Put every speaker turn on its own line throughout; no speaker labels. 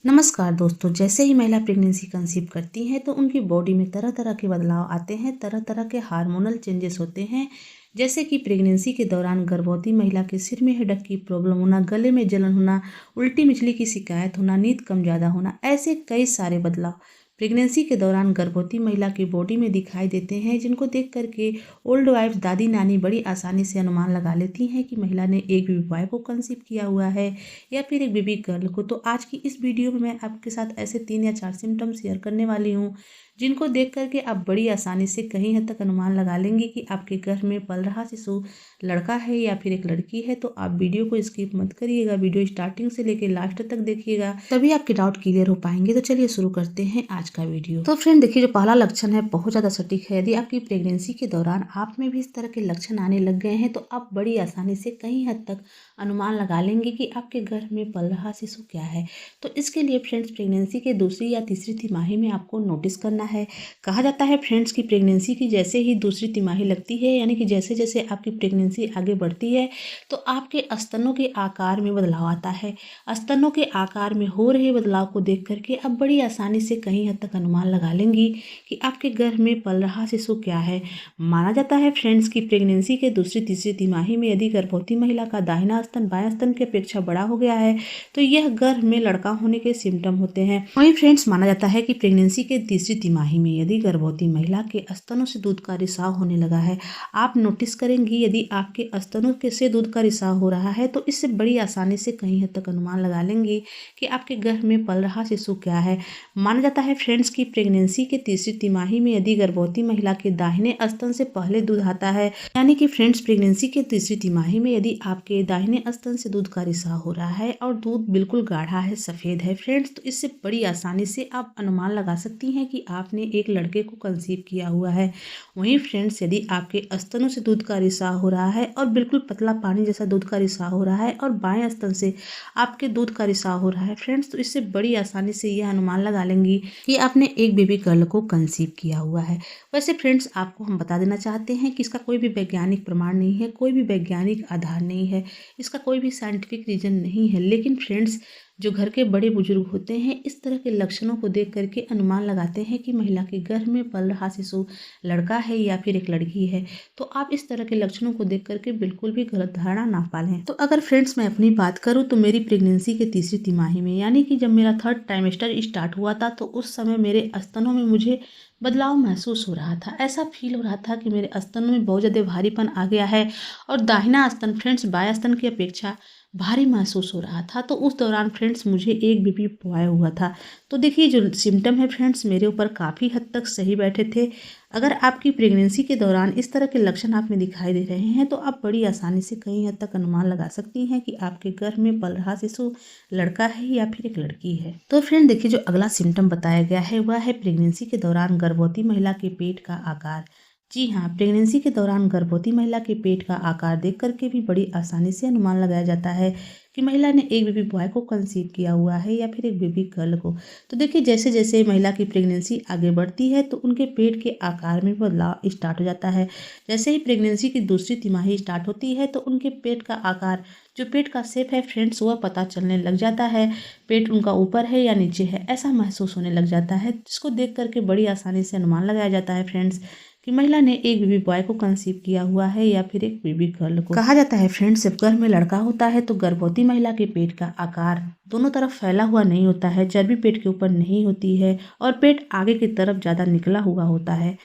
नमस्कार दोस्तों। जैसे ही महिला प्रेगनेंसी कंसीव करती हैं तो उनकी बॉडी में तरह तरह के बदलाव आते हैं, तरह तरह के हार्मोनल चेंजेस होते हैं। जैसे कि प्रेगनेंसी के दौरान गर्भवती महिला के सिर में हेडेक की प्रॉब्लम होना, गले में जलन होना, उल्टी मिचली की शिकायत होना, नींद कम ज़्यादा होना, ऐसे कई सारे बदलाव प्रेगनेंसी के दौरान गर्भवती महिला की बॉडी में दिखाई देते हैं, जिनको देख करके ओल्ड वाइफ दादी नानी बड़ी आसानी से अनुमान लगा लेती हैं कि महिला ने एक बेबी बॉय को कंसीव किया हुआ है या फिर एक बेबी गर्ल को। तो आज की इस वीडियो में मैं आपके साथ ऐसे 3 या 4 सिम्टम शेयर करने वाली हूँ, जिनको देख करके आप बड़ी आसानी से कहीं हद तक अनुमान लगा लेंगे कि आपके गर्भ में पल रहा शिशु लड़का है या फिर एक लड़की है। तो आप वीडियो को स्किप मत करिएगा, वीडियो स्टार्टिंग से लेकर लास्ट तक देखिएगा, तभी आपके डाउट क्लियर हो पाएंगे। तो चलिए शुरू करते हैं आज का वीडियो। तो फ्रेंड देखिए, जो पहला लक्षण है बहुत ज़्यादा सटीक है। यदि आपकी प्रेगनेंसी के दौरान आप में भी इस तरह के लक्षण आने लग गए हैं तो आप बड़ी आसानी से कहीं हद तक अनुमान लगा लेंगे कि आपके गर्भ में पल रहा शिशु क्या है। तो इसके लिए फ्रेंड्स, प्रेगनेंसी के दूसरी या तीसरी तिमाही में आपको नोटिस करना है। कहा जाता है फ्रेंड्स कि प्रेगनेंसी की जैसे ही दूसरी तिमाही लगती है, यानी कि जैसे जैसे आपकी प्रेगनेंसी आगे बढ़ती है तो आपके स्तनों के आकार में बदलाव आता है। स्तनों के आकार में हो रहे बदलाव को देख करके आप बड़ी आसानी से कहीं हद तक अनुमान लगा लेंगी कि आपके गर्भ में पल रहा शिशु क्या है। माना जाता है फ्रेंड्स कि प्रेगनेंसी के दूसरी तीसरी तिमाही में यदि गर्भवती महिला का दाहिना स्तन बायां स्तन की अपेक्षा बड़ा हो गया है तो यह गर्भ में लड़का होने के सिम्टम होते हैं। वहीं फ्रेंड्स, माना जाता है कि प्रेगनेंसी के तीसरी तिमाही में यदि गर्भवती महिला के स्तनों से दूध का रिसाव होने लगा है, आप नोटिस करेंगी यदि आपके स्तनों के से दूध का रिसाव हो रहा है तो इससे बड़ी आसानी से कहीं हद तक अनुमान लगा लेंगी कि आपके गर्भ में पल रहा शिशु क्या है। माना जाता है फ्रेंड्स कि प्रेगनेंसी के तीसरी तिमाही में यदि गर्भवती महिला के दाहिने स्तन से पहले दूध आता है, यानी कि फ्रेंड्स प्रेगनेंसी के तीसरी तिमाही में यदि आपके दाहिने स्तन से दूध का रिसाव हो रहा है और दूध बिल्कुल गाढ़ा है, सफ़ेद है फ्रेंड्स, तो इससे बड़ी आसानी से आप अनुमान लगा सकती हैं कि आपने एक लड़के को कंसीव किया हुआ है। वहीं फ्रेंड्स, यदि आपके स्तनों से दूध का रिसाव हो रहा है और बिल्कुल पतला पानी जैसा दूध का रिसाव हो रहा है और बाएं स्तन से आपके दूध का रिसाव हो रहा है फ्रेंड्स, तो इससे बड़ी आसानी से यह अनुमान लगा लेंगी कि आपने एक बेबी गर्ल को कंसीव किया हुआ है। वैसे फ्रेंड्स, आपको हम बता देना चाहते हैं कि इसका कोई भी वैज्ञानिक प्रमाण नहीं है, कोई भी वैज्ञानिक आधार नहीं है, इसका कोई भी साइंटिफिक रीजन नहीं है। लेकिन फ्रेंड्स, जो घर के बड़े बुजुर्ग होते हैं इस तरह के लक्षणों को देख करके अनुमान लगाते हैं कि महिला के गर्भ में पल रहा शिशु लड़का है या फिर एक लड़की है। तो आप इस तरह के लक्षणों को देख करके बिल्कुल भी गलत धारणा ना पालें। तो अगर फ्रेंड्स मैं अपनी बात करूं तो मेरी प्रेगनेंसी के तीसरी तिमाही में, यानी कि जब मेरा 3rd ट्राइमेस्टर स्टार्ट हुआ था, तो उस समय मेरे स्तनों में मुझे बदलाव महसूस हो रहा था। ऐसा फील हो रहा था कि मेरे स्तनों में बहुत ज़्यादा भारीपन आ गया है और दाहिना स्तन फ्रेंड्स बायां स्तन की अपेक्षा भारी महसूस हो रहा था। तो उस दौरान फ्रेंड्स मुझे एक बेबी बॉय हुआ था। तो देखिए, जो सिम्टम है फ्रेंड्स मेरे ऊपर काफ़ी हद तक सही बैठे थे। अगर आपकी प्रेगनेंसी के दौरान इस तरह के लक्षण आप में दिखाई दे रहे हैं तो आप बड़ी आसानी से कहीं हद तक अनुमान लगा सकती हैं कि आपके गर्भ में पल रहा शिशु लड़का है या फिर एक लड़की है। तो फ्रेंड देखिए, जो अगला सिम्टम बताया गया है वह है प्रेगनेंसी के दौरान गर्भवती महिला के पेट का आकार। जी हाँ, प्रेगनेंसी के दौरान गर्भवती महिला के पेट का आकार देख करके भी बड़ी आसानी से अनुमान लगाया जाता है कि महिला ने एक बेबी बॉय को कंसीव किया हुआ है या फिर एक बेबी गर्ल को। तो देखिए, जैसे जैसे महिला की प्रेगनेंसी आगे बढ़ती है तो उनके पेट के आकार में बदलाव स्टार्ट हो जाता है। जैसे ही प्रेगनेंसी की दूसरी तिमाही स्टार्ट होती है तो उनके पेट का आकार, जो पेट का शेप है फ्रेंड्स, वह पता चलने लग जाता है। पेट उनका ऊपर है या नीचे है ऐसा महसूस होने लग जाता है, जिसको देख करके बड़ी आसानी से अनुमान लगाया जाता है फ्रेंड्स कि महिला ने एक बेबी बॉय को कंसीव किया हुआ है या फिर एक बेबी गर्ल को। कहा जाता है फ्रेंड्स, जब गर्भ में लड़का होता है तो गर्भवती महिला के पेट का आकार दोनों तरफ फैला हुआ नहीं होता है, चर्बी पेट के ऊपर नहीं होती है और पेट आगे की तरफ ज़्यादा निकला हुआ होता है,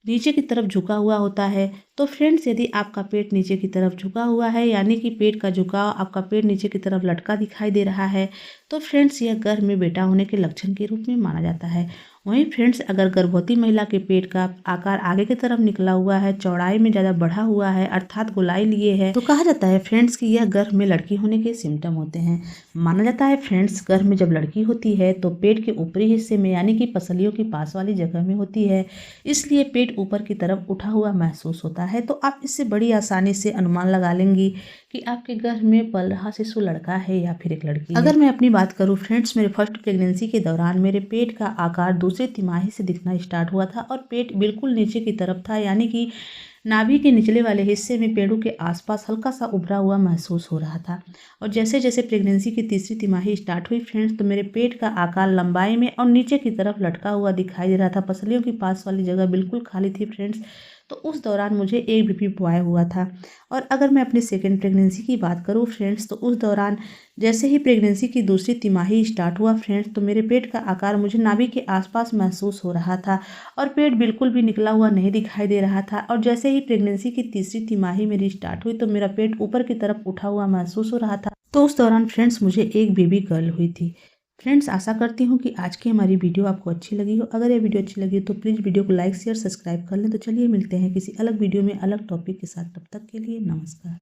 नीचे की तरफ झुका हुआ होता है। तो फ्रेंड्स, यदि आपका पेट नीचे की तरफ झुका हुआ है, यानी कि पेट का झुकाव, आपका पेट नीचे की तरफ लटका दिखाई दे रहा है, तो फ्रेंड्स यह गर्भ में बेटा होने के लक्षण के रूप में माना जाता है। वहीं फ्रेंड्स, अगर गर्भवती महिला के पेट का आकार आगे की तरफ निकला हुआ है, चौड़ाई में ज़्यादा बढ़ा हुआ है, अर्थात गोलाई लिए है, तो कहा जाता है फ्रेंड्स कि यह गर्भ में लड़की होने के सिम्टम होते हैं। माना जाता है फ्रेंड्स, गर्भ में जब लड़की होती है तो पेट के ऊपरी हिस्से में, यानी कि पसलियों के पास वाली जगह में होती है, इसलिए पेट ऊपर की तरफ उठा हुआ महसूस होता है। तो आप इससे बड़ी आसानी से अनुमान लगा लेंगी कि आपके गर्भ में पल रहा शिशु लड़का है या फिर एक लड़की है। अगर मैं अपनी बात करूं फ्रेंड्स, मेरे फर्स्ट प्रेगनेंसी के दौरान मेरे पेट का आकार दूसरी तिमाही से दिखना स्टार्ट हुआ था और पेट बिल्कुल नीचे की तरफ था, यानी कि नाभि के निचले वाले हिस्से में पेड़ों के आसपास हल्का सा उभरा हुआ महसूस हो रहा था। और जैसे जैसे प्रेगनेंसी की तीसरी तिमाही स्टार्ट हुई फ्रेंड्स, तो मेरे पेट का आकार लंबाई में और नीचे की तरफ लटका हुआ दिखाई दे रहा था। पसलियों के पास वाली जगह बिल्कुल खाली थी फ्रेंड्स। तो उस दौरान मुझे एक बेबी बॉय हुआ था। और अगर मैं अपनी सेकेंड प्रेगनेंसी की बात करूँ फ्रेंड्स, तो उस दौरान जैसे ही प्रेगनेंसी की दूसरी तिमाही स्टार्ट हुआ फ्रेंड्स, तो मेरे पेट का आकार मुझे नाभि के आसपास महसूस हो रहा था और पेट बिल्कुल भी निकला हुआ नहीं दिखाई दे रहा था। और जैसे ही प्रेगनेंसी की तीसरी तिमाही मेरी स्टार्ट हुई, तो मेरा पेट ऊपर की तरफ उठा हुआ महसूस हो रहा था। तो उस दौरान फ्रेंड्स मुझे एक बेबी गर्ल हुई थी। फ्रेंड्स, आशा करती हूँ कि आज की हमारी वीडियो आपको अच्छी लगी हो। अगर ये वीडियो अच्छी लगी हो तो प्लीज़ वीडियो को लाइक शेयर सब्सक्राइब कर लें। तो चलिए मिलते हैं किसी अलग वीडियो में अलग टॉपिक के साथ। तब तक के लिए नमस्कार।